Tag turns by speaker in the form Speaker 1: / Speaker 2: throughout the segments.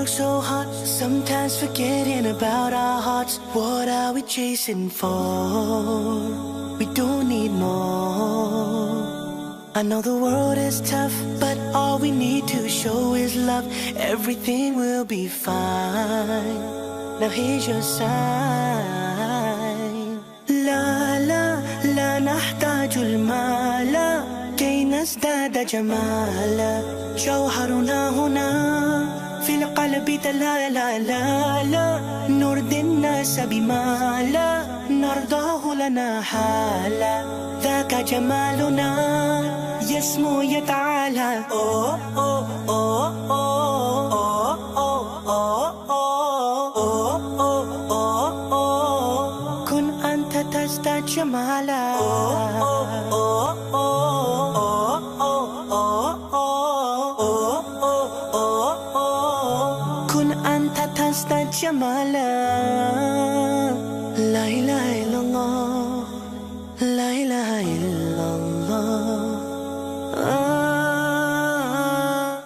Speaker 1: work so hard, sometimes forgetting about our hearts. What are we chasing for? We don't need more. I know the world is tough, but all we need to show is love. Everything will be fine. Now here's your sign. لا لا لا نحتاج المال كي نزداد جمالا. جوهرنا هنا في القلب لا لا لا لا. نرضي الناس بما لا نرضاه لنا حالا. ذاك جمالنا يسمو يتعالى. أوه أوه أوه أوه أوه أوه أوه أوه. كن أنت تزداد جمالا. أوه أوه أوه أوه. كن أنت تزداد جمالا. لا إله إلا الله، لا إله إلا الله.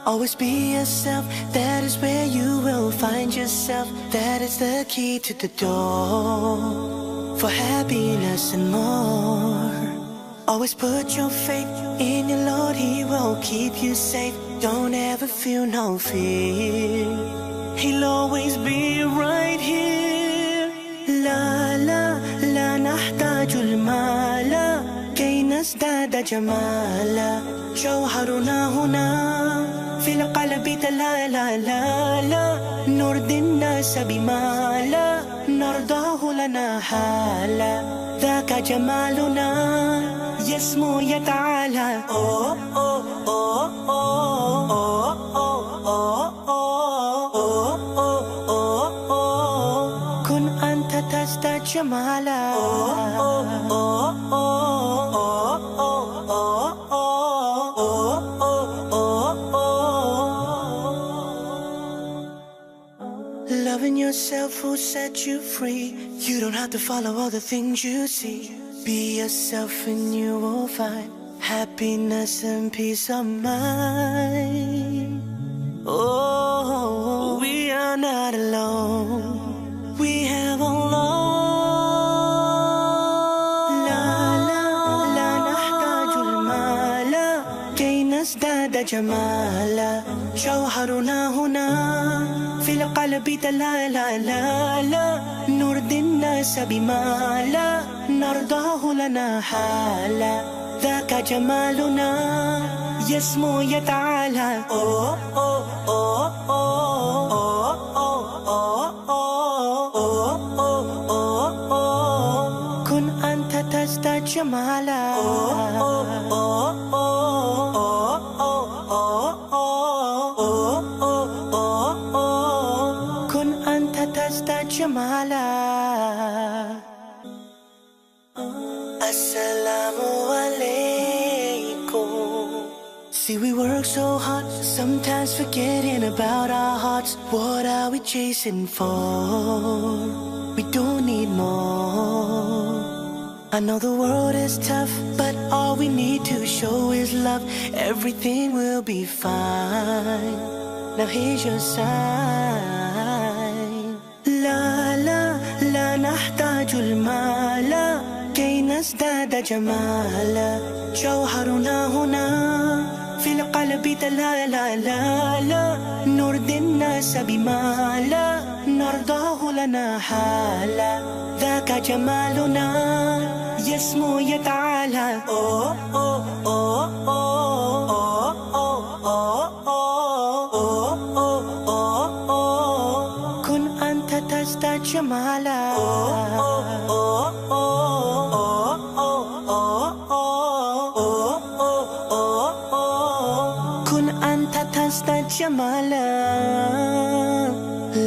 Speaker 1: Always be yourself, that is where you will find yourself. That is the key to the door for happiness and more. Always put your faith in your Lord, He will keep you safe. Don't ever feel no fear, He'll always be right here. La la la نحتاج المال كي نزداد جمالا. جوهرنا هنا في القلب لا لا لا لا. نرضي الناس بما لا نرضاه لنا حالا. ذاك جمالنا يسمو يتعالى. أوه أوه أوه أوه أوه أوه أوه أوه. كن أنت تزداد جمالا. أوه أوه أوه أوه أوه أوه. Loving yourself will set you free. You don't have to follow all the things you see. Be yourself and you will find happiness and peace of mind. Oh, we are not alone. We have Allah. لا لا لا نحتاج المال كي نزداد جمالا. جوهرنا هنا في القلب لا لا لا لا. نرضي الناس بما لا نرضاه لنا حالا. ذاك جمالنا يسمو يتعالى. أوه أوه أوه أوه أوه أوه أوه أوه. كن أنت تزداد جمالا. أوه أوه أوه أوه أوه أوه. كن أنت تزداد جمالا. Assalamu alaikum. See, we work so hard, sometimes forgetting about our hearts. What are we chasing for? We don't need more. I know the world is tough, but all we need to show is love. Everything will be fine. Now here's your sign. La la la نحتاج المال كي نزداد جمالا. جوهرنا هنا في القلب لا لا لا لا. نرضي الناس بما لا نرضاه لنا حالا. ذاك جمالنا يسمو يتعالى. أوه أوه أوه أوه أوه أوه أوه أوه. كن أنت تزداد جمالا. أوه أوه أوه تزداد جمالا.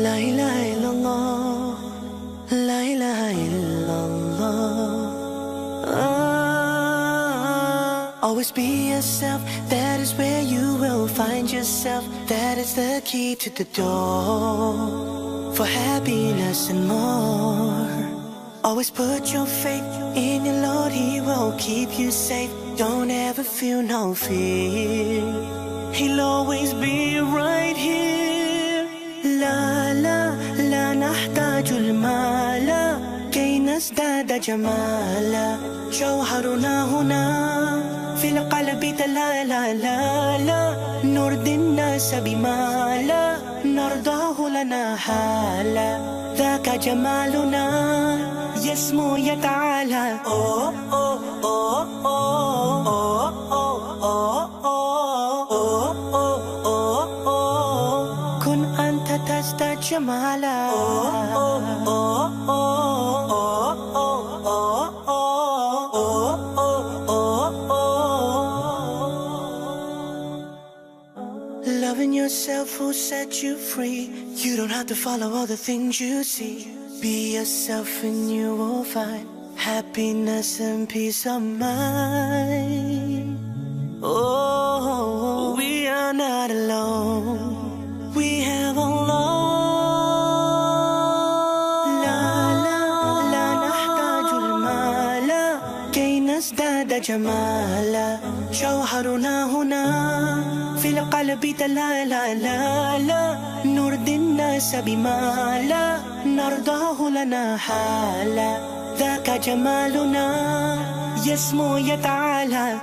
Speaker 1: لا إله إلا الله، لا إله إلا الله. Always be yourself, that is where you will find yourself. That is the key to the door for happiness and more. Always put your faith in your Lord, He will keep you safe. Don't ever feel no fear, He'll always be right here. La ازداد جمالا جوهرنا هنا في القلب تلالا نرضي الناس بما لا نرضاه لنا حالا ذاك جمالنا يسمو يتعالى كن أنت تزداد جمالا Loving yourself will set you free. You don't have to follow all the things you see. Be yourself and you will find happiness and peace of mind. Oh, we are not alone. We have Allah. لا نحتاج المال كي نزداد جمالا جوهرنا هنا في القلب تلالا نرضي الناس بما لا نرضاه لنا حالا ذاك جمالنا يسمو يتعالى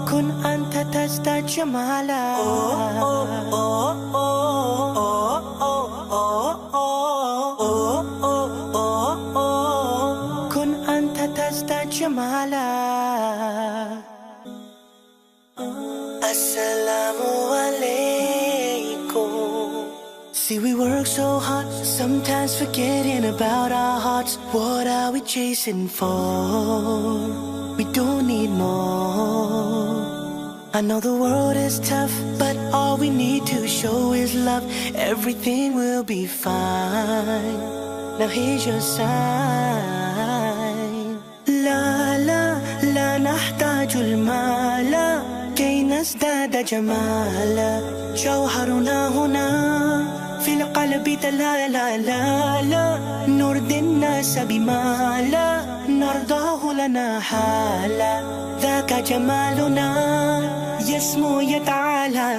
Speaker 1: كن أنت تزداد جمالا كن أنت تزداد جمالا Assalamu alaikum. See, we work so hard, sometimes forgetting about our hearts. What are we chasing for? We don't need more. I know the world is tough, but all we need to show is love. Everything will be fine. Now here's your sign. لا نحتاج المال كي نزداد جمالا جوهرنا هنا في القلب تلالا نرضي الناس بما لا نرضاه لنا حالا ذاك جمالنا يسمو يتعالى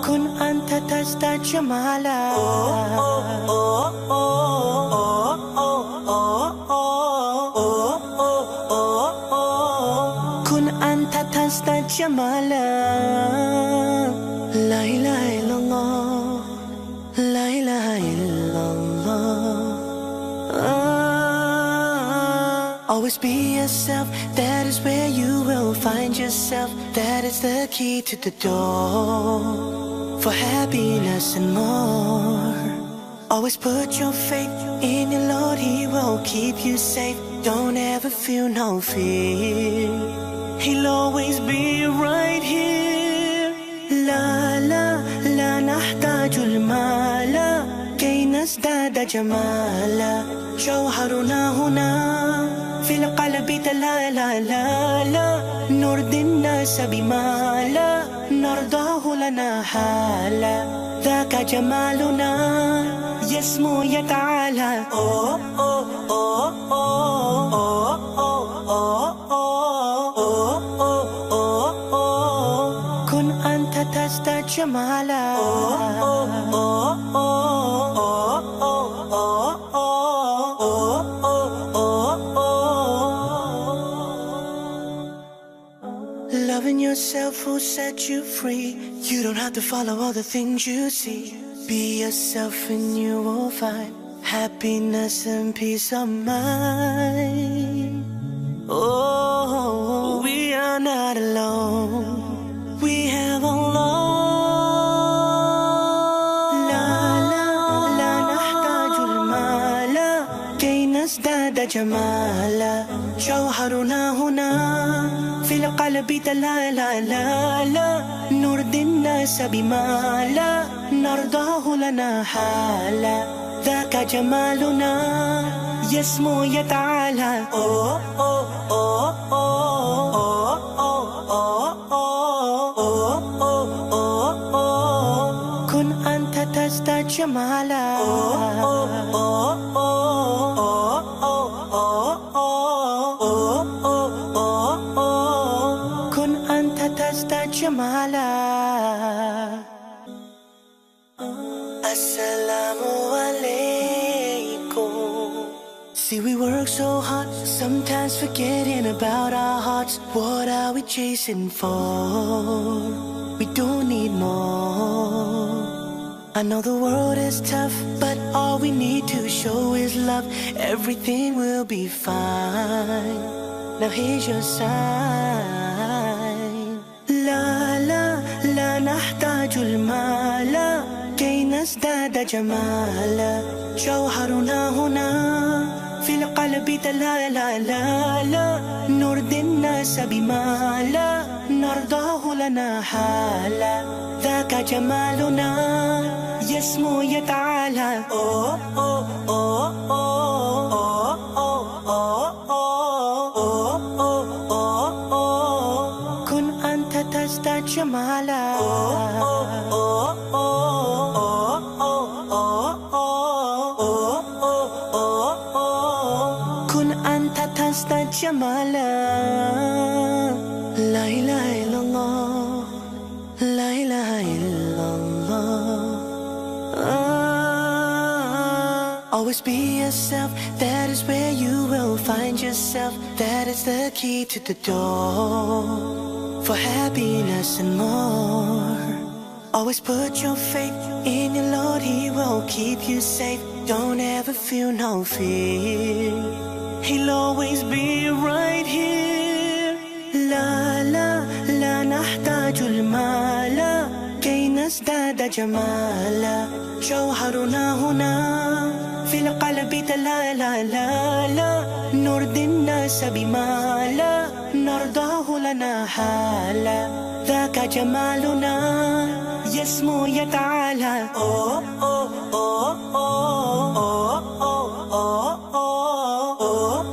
Speaker 1: كن أنت تزداد جمالا كن أنت تزداد جمالا لا إله إلا الله لا إله إلا الله Always be yourself, that is where you will find yourself. That is the key to the door for happiness and more. Always put your faith in your Lord, He will keep you safe. Don't ever feel no fear, He'll always be right here. لا نحتاج المال كي نزداد جمالا جوهرنا هنا في القلب تلالا نرضي الناس بما لا نرضاه لنا حالا ذاك جمالنا يسمو يتعالى كن أنت تزداد جمالا Loving yourself will set you free. You don't have to follow all the things you see. Be yourself and you will find happiness and peace of mind. Oh, we are not alone. We have Allah. لا نحتاج المال كي نزداد جمالا جوهرنا هنا في القلب تلالا نرضي الناس بما لا نرضاه لنا حالا ذاك جمالنا يسمو يتعالى كن أنت تزداد جمالا See, we work so hard, sometimes forgetting about our hearts. What are we chasing for? We don't need more. I know the world is tough, but all we need to show is love. Everything will be fine. Now here's your sign. لا لا لا نحتاج المال كي نزداد جمالا. جوهرنا هنا في القلب لا لا لا لا. نرضي الناس بما لا نرضاه لنا حالا. ذاك جمالنا يسمو يتعالى. أوه أوه أوه أوه أوه أوه أوه أوه. كن أنت تزداد جمالا. أوه أوه أوه أوه. كن أنت تزداد جمالا. لا إله إلا الله، لا إله إلا الله. Always be yourself, that is where you will find yourself. That is the key to the door for happiness and more. Always put your faith in your Lord, He will keep you safe. Don't ever feel no fear, He'll always be right here. La la la نحتاج المال كي نزداد جمالا. جوهرنا هنا في القلب لا لا لا لا. نرضي الناس بما لا نرضاه لنا حالا. ذاك جمالنا يسمو يتعالى. أوه أوه أوه أوه أوه أوه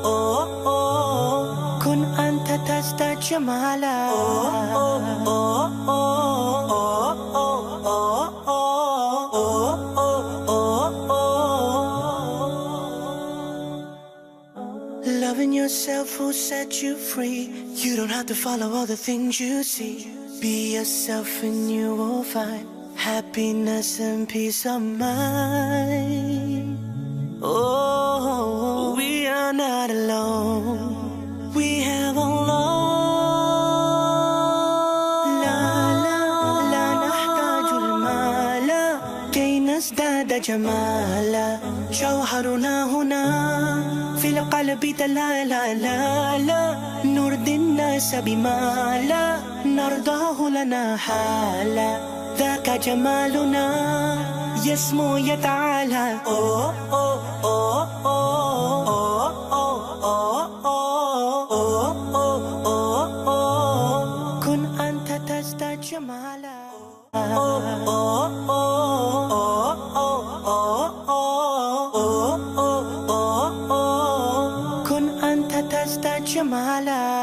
Speaker 1: أوه أوه. كن أنت تزداد جمالا. أوه أوه أوه أوه أوه. Loving yourself will set you free. You don't have to follow all the things you see. Be yourself and you will find happiness and peace of mind. Oh, we are not alone. We have Allah. لا لا لا نحتاج المال كي نزداد جمالا. جوهرنا هنا في القلب لا لا لا لا. نرضي الناس بما لا نرضاه لنا حالا. ذاك جمالنا يسمو يتعالى. أوه أوه أوه أوه أوه أوه أوه أوه. كن أنت تزداد جمالا. أوه أوه أوه أوه أوه أوه. كن أنت تزداد جمالا.